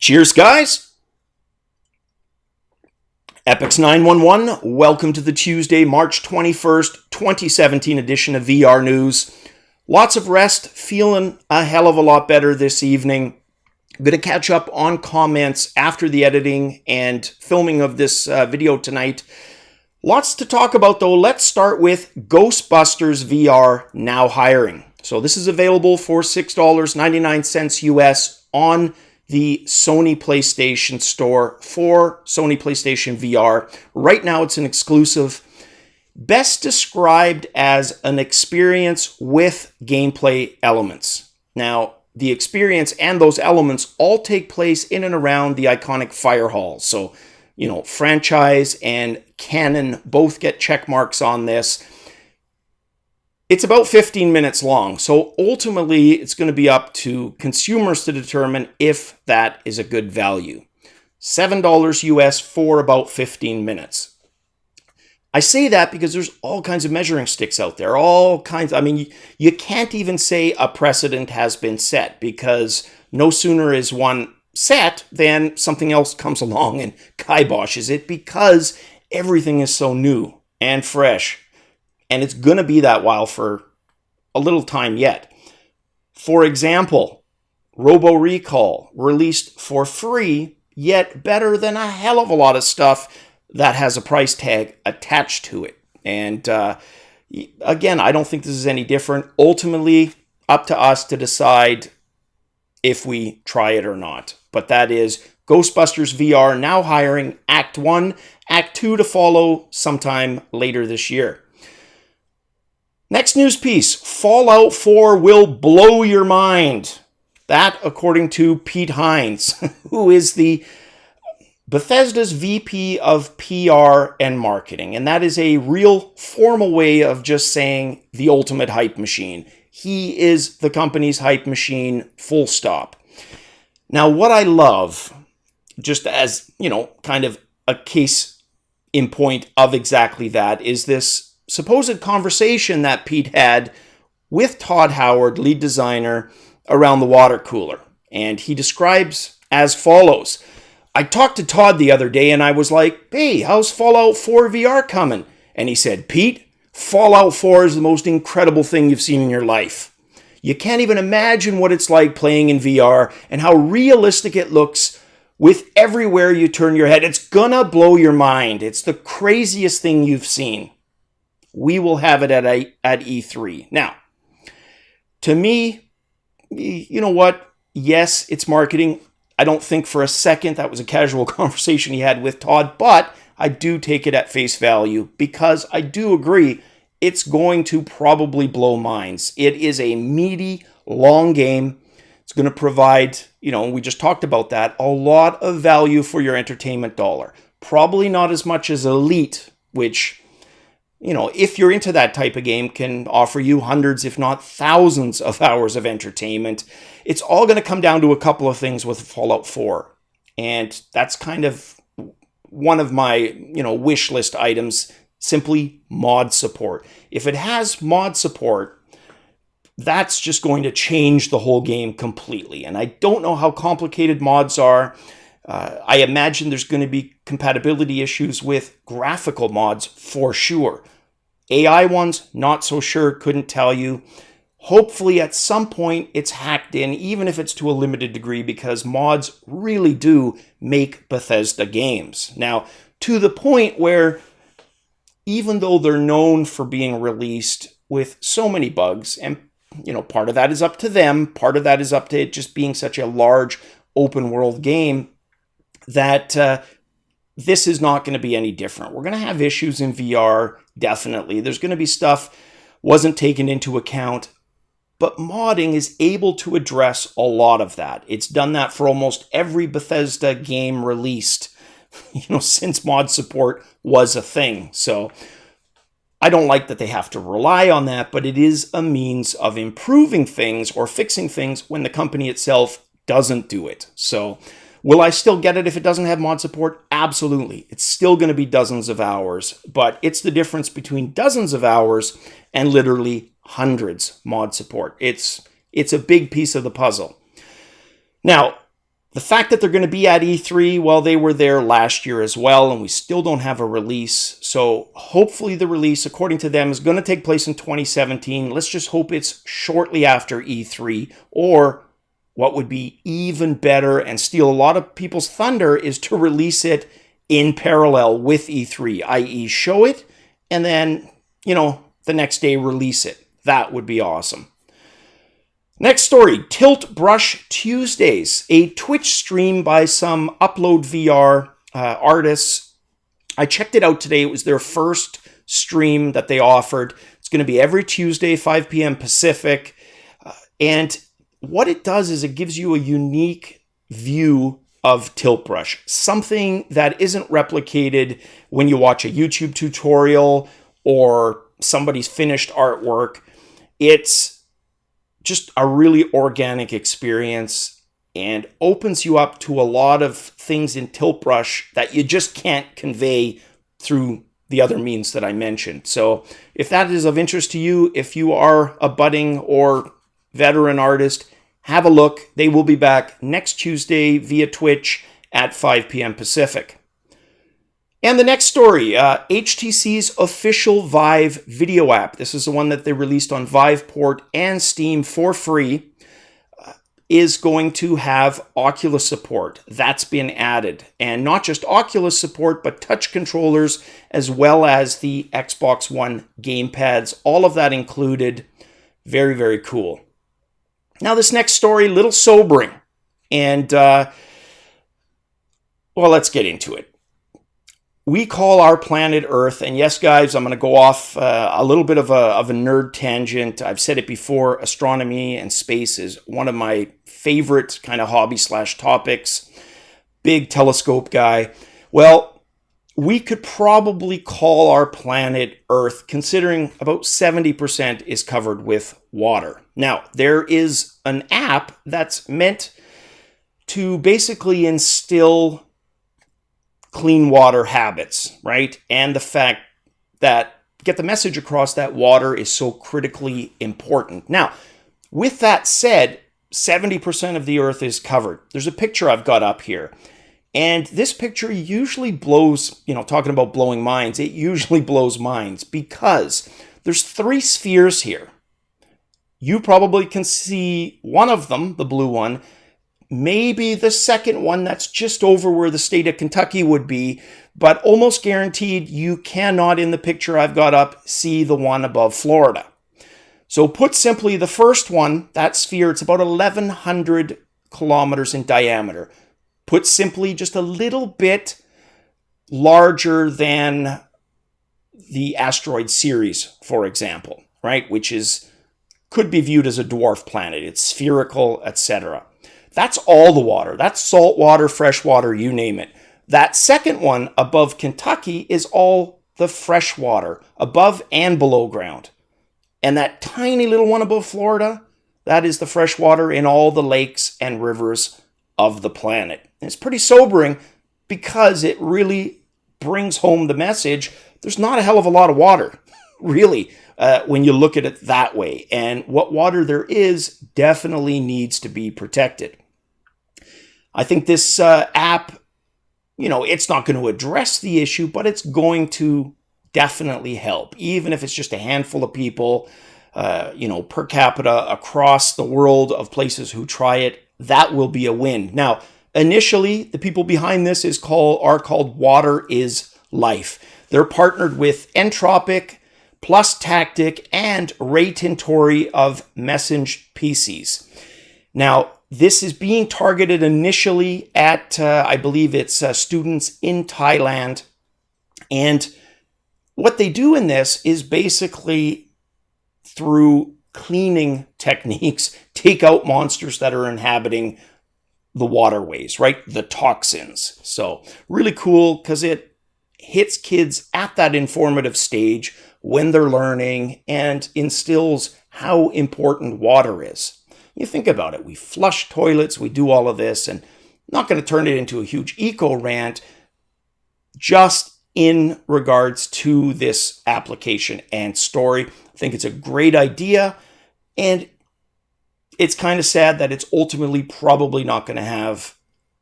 Cheers, guys. Epix 911, welcome to the Tuesday, March 21st, 2017 edition of VR News. Lots of rest, feeling a hell of a lot better this evening. I'm going to catch up on comments after the editing and filming of this video tonight. Lots to talk about, though. Let's start with Ghostbusters VR now hiring. So this is available for $6.99 US on the Sony PlayStation Store for Sony PlayStation VR. Right now it's an exclusive. Best described as an experience with gameplay elements. Now, the experience and those elements all take place in and around the iconic fire hall. So, franchise and canon both get check marks on this. It's about 15 minutes long, so ultimately it's going to be up to consumers to determine if that is a good value. $7 US for about 15 minutes. I say that because there's all kinds of measuring sticks out there, you can't even say a precedent has been set, because no sooner is one set than something else comes along and kiboshes it, because everything is so new and fresh. And it's going to be that while for a little time yet. For example, Robo Recall released for free, yet better than a hell of a lot of stuff that has a price tag attached to it. And again, I don't think this is any different. Ultimately, up to us to decide if we try it or not. But that is Ghostbusters VR now hiring Act 1, Act 2 to follow sometime later this year. Next news piece, Fallout 4 will blow your mind. That, according to Pete Hines, who is the Bethesda's VP of PR and marketing. And that is a real formal way of just saying the ultimate hype machine. He is the company's hype machine, full stop. Now, what I love, just as, kind of a case in point of exactly that, is this supposed conversation that Pete had with Todd Howard, lead designer, around the water cooler. And he describes as follows. I talked to Todd the other day and I was like, hey, how's Fallout 4 VR coming? And he said, Pete, Fallout 4 is the most incredible thing you've seen in your life. You can't even imagine what it's like playing in VR and how realistic it looks with everywhere you turn your head. It's gonna blow your mind. It's the craziest thing you've seen. We will have it at E3. Now, to me, you know what? Yes, it's marketing. I don't think for a second that was a casual conversation he had with Todd, but I do take it at face value because I do agree it's going to probably blow minds. It is a meaty, long game. It's going to provide, we just talked about that, a lot of value for your entertainment dollar. Probably not as much as Elite, which, if you're into that type of game, can offer you hundreds, if not thousands of hours of entertainment. It's all going to come down to a couple of things with Fallout 4. And that's kind of one of my, wish list items, simply mod support. If it has mod support, that's just going to change the whole game completely. And I don't know how complicated mods are. I imagine there's going to be compatibility issues with graphical mods for sure. AI ones, not so sure, couldn't tell you. Hopefully at some point it's hacked in, even if it's to a limited degree, because mods really do make Bethesda games. Now, to the point where even though they're known for being released with so many bugs, and part of that is up to them, part of that is up to it just being such a large open world game, that this is not going to be any different. We're going to have issues in VR, definitely. There's going to be stuff wasn't taken into account, but modding is able to address a lot of that. It's done that for almost every Bethesda game released, since mod support was a thing. So I don't like that they have to rely on that, but it is a means of improving things or fixing things when the company itself doesn't do it. So will I still get it if it doesn't have mod support? Absolutely. It's still going to be dozens of hours, but it's the difference between dozens of hours and literally hundreds mod support. It's a big piece of the puzzle. Now, The fact that they're going to be at E3, well, they were there last year as well, and we still don't have a release. So hopefully the release, according to them, is going to take place in 2017. Let's just hope it's shortly after E3, or what would be even better and steal a lot of people's thunder is to release it in parallel with E3, i.e. show it, and then, the next day release it. That would be awesome. Next story, Tilt Brush Tuesdays, a Twitch stream by some Upload VR artists. I checked it out today. It was their first stream that they offered. It's going to be every Tuesday, 5 p.m. Pacific. And what it does is it gives you a unique view of Tilt Brush, something that isn't replicated when you watch a YouTube tutorial or somebody's finished artwork. It's just a really organic experience and opens you up to a lot of things in Tilt Brush that you just can't convey through the other means that I mentioned. So if that is of interest to you, if you are a budding or veteran artist, have a look. They will be back next Tuesday via Twitch at 5 p.m. Pacific. And the next story, HTC's official Vive Video App. This is the one that they released on Viveport and Steam for free, is going to have Oculus Support. That's been added. And not just Oculus Support, but touch controllers, as well as the Xbox One gamepads. All of that included. Very, very cool. Now, this next story, a little sobering. And, let's get into it. We call our planet Earth, and yes, guys, I'm going to go off a little bit of a nerd tangent. I've said it before, astronomy and space is one of my favorite kind of hobby/topics. Big telescope guy. Well, we could probably call our planet Earth, considering about 70% is covered with water. Now, there is an app that's meant to basically instill clean water habits, right? And the fact that get the message across that water is so critically important. Now, with that said, 70% of the Earth is covered. There's a picture I've got up here. And this picture usually blows, talking about blowing minds, it usually blows minds because there's 3 spheres here. You probably can see one of them, the blue one, maybe the second one that's just over where the state of Kentucky would be, but almost guaranteed you cannot, in the picture I've got up, see the one above Florida. So put simply, the first one, that sphere, it's about 1,100 kilometers in diameter. Put simply, just a little bit larger than the asteroid Ceres, for example, right? Which could be viewed as a dwarf planet. It's spherical, etc. That's all the water. That's salt water, fresh water, you name it. That second one above Kentucky is all the fresh water, above and below ground. And that tiny little one above Florida, that is the fresh water in all the lakes and rivers of the planet. And it's pretty sobering because it really brings home the message. There's not a hell of a lot of water, really, when you look at it that way. And what water there is definitely needs to be protected. I think this app, it's not going to address the issue, but it's going to definitely help, even if it's just a handful of people, per capita across the world of places who try it. That will be a win. Now, initially, the people behind this are called Water is Life. They're partnered with Entropic, Plus Tactic, and Ray Tintori of Message PCs. Now, this is being targeted initially at, I believe it's students in Thailand. And what they do in this is basically, through cleaning techniques, take out monsters that are inhabiting the waterways, right? The toxins. So really cool because it hits kids at that informative stage when they're learning and instills how important water is. You think about it, we flush toilets, we do all of this, and I'm not going to turn it into a huge eco rant, just in regards to this application and story. I think it's a great idea, and it's kind of sad that it's ultimately probably not going to have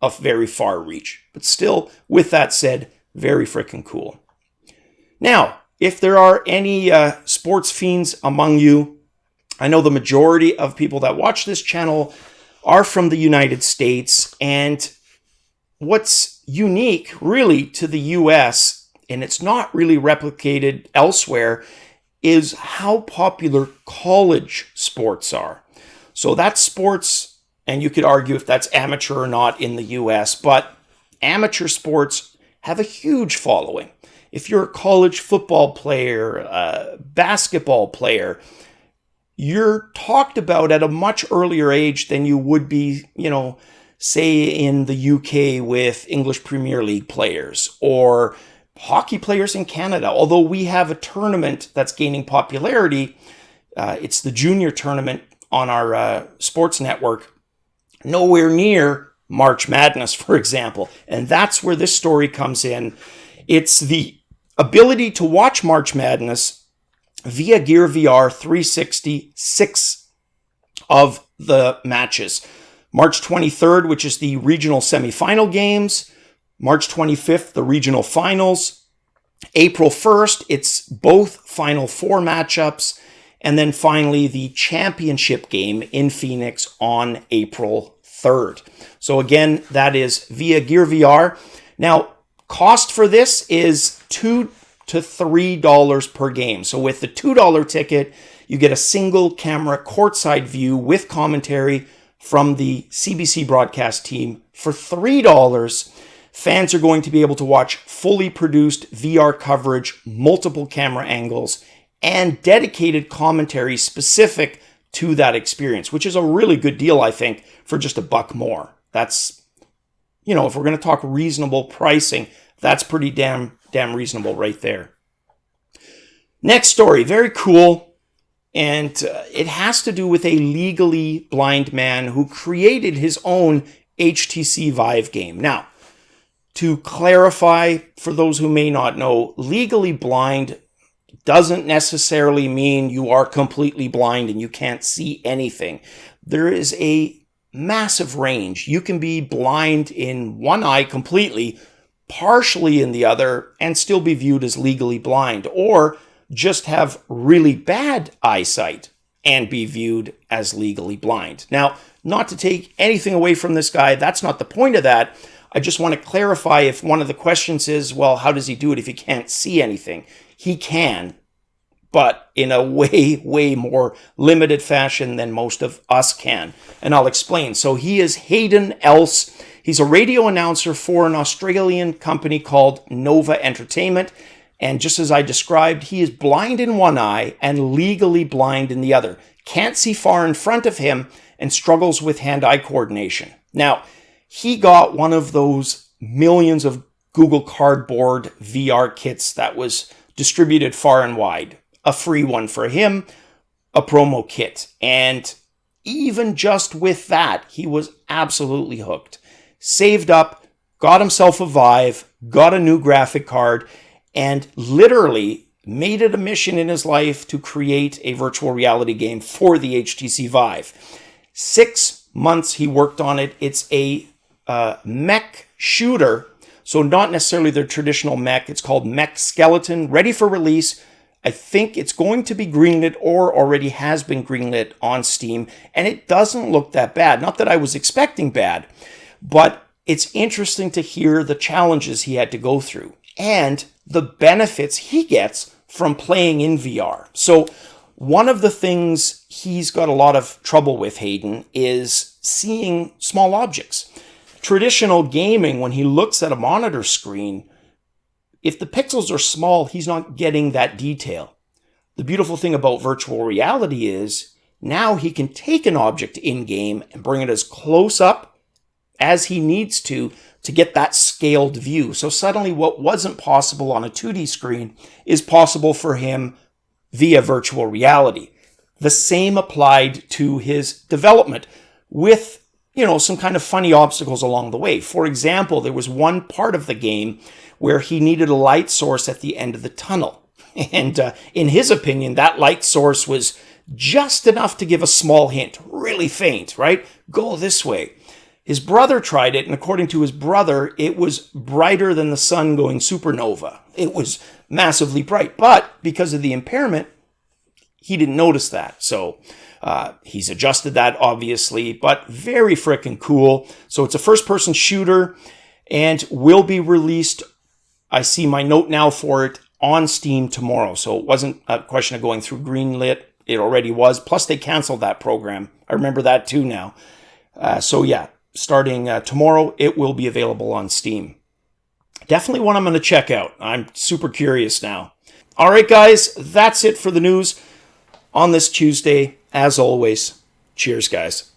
of very far reach. But still, with that said, very freaking cool. Now, if there are any sports fiends among you, I know the majority of people that watch this channel are from the United States, and what's unique really to the US, and it's not really replicated elsewhere, is how popular college sports are. So that's sports, and you could argue if that's amateur or not in the US, but amateur sports have a huge following. If you're a college football player, basketball player, you're talked about at a much earlier age than you would be, say in the UK with English Premier League players or hockey players in Canada. Although we have a tournament that's gaining popularity, it's the junior tournament on our sports network, nowhere near March Madness, for example. And that's where this story comes in. It's the ability to watch March Madness via Gear VR 366 of the matches. March 23rd, which is the regional semifinal games. March 25th, the regional finals. April 1st, it's both Final Four matchups. And then finally, the championship game in Phoenix on April 3rd. So again, that is via Gear VR. Now, cost for this is $2 to $3 per game. So with the $2 ticket, you get a single camera courtside view with commentary from the CBC broadcast team. For $3, fans are going to be able to watch fully produced VR coverage, multiple camera angles, and dedicated commentary specific to that experience, which is a really good deal, I think, for just $1 more. That's, if we're going to talk reasonable pricing, that's pretty damn reasonable right there. Next story, very cool, and it has to do with a legally blind man who created his own HTC Vive game. Now, to clarify, for those who may not know, legally blind doesn't necessarily mean you are completely blind and you can't see anything. There is a massive range. You can be blind in one eye completely, partially in the other, and still be viewed as legally blind, or just have really bad eyesight and be viewed as legally blind. Now, not to take anything away from this guy, that's not the point of that. I just want to clarify if one of the questions is, well, how does he do it if he can't see anything? He can, but in a way more limited fashion than most of us can. And I'll explain. So he is Hayden Else. He's a radio announcer for an Australian company called Nova Entertainment. And just as I described, he is blind in one eye and legally blind in the other. Can't see far in front of him and struggles with hand-eye coordination. Now, he got one of those millions of Google Cardboard VR kits that was distributed far and wide. A free one for him, a promo kit. And even just with that, he was absolutely hooked. Saved up, got himself a Vive, got a new graphic card, and literally made it a mission in his life to create a virtual reality game for the HTC Vive. 6 months he worked on it. It's a mech shooter, so not necessarily the traditional mech. It's called Mech Skeleton, ready for release. I think it's going to be greenlit or already has been greenlit on Steam, and it doesn't look that bad. Not that I was expecting bad, but it's interesting to hear the challenges he had to go through and the benefits he gets from playing in VR. So one of the things he's got a lot of trouble with, Hayden, is seeing small objects. Traditional gaming, when he looks at a monitor screen, if the pixels are small, he's not getting that detail. The beautiful thing about virtual reality is now he can take an object in-game and bring it as close up as he needs to get that scaled view. So suddenly what wasn't possible on a 2D screen is possible for him via virtual reality. The same applied to his development with, some kind of funny obstacles along the way. For example, there was one part of the game where he needed a light source at the end of the tunnel. And in his opinion, that light source was just enough to give a small hint, really faint, right? Go this way. His brother tried it, and according to his brother, it was brighter than the sun going supernova. It was massively bright, but because of the impairment, he didn't notice that. So he's adjusted that, obviously, but very freaking cool. So it's a first-person shooter and will be released, I see my note now for it, on Steam tomorrow. So it wasn't a question of going through greenlit. It already was. Plus, they canceled that program. I remember that too now. So yeah, starting tomorrow, it will be available on Steam. Definitely one I'm going to check out. I'm super curious now. All right, guys, that's it for the news on this Tuesday. As always, cheers, guys.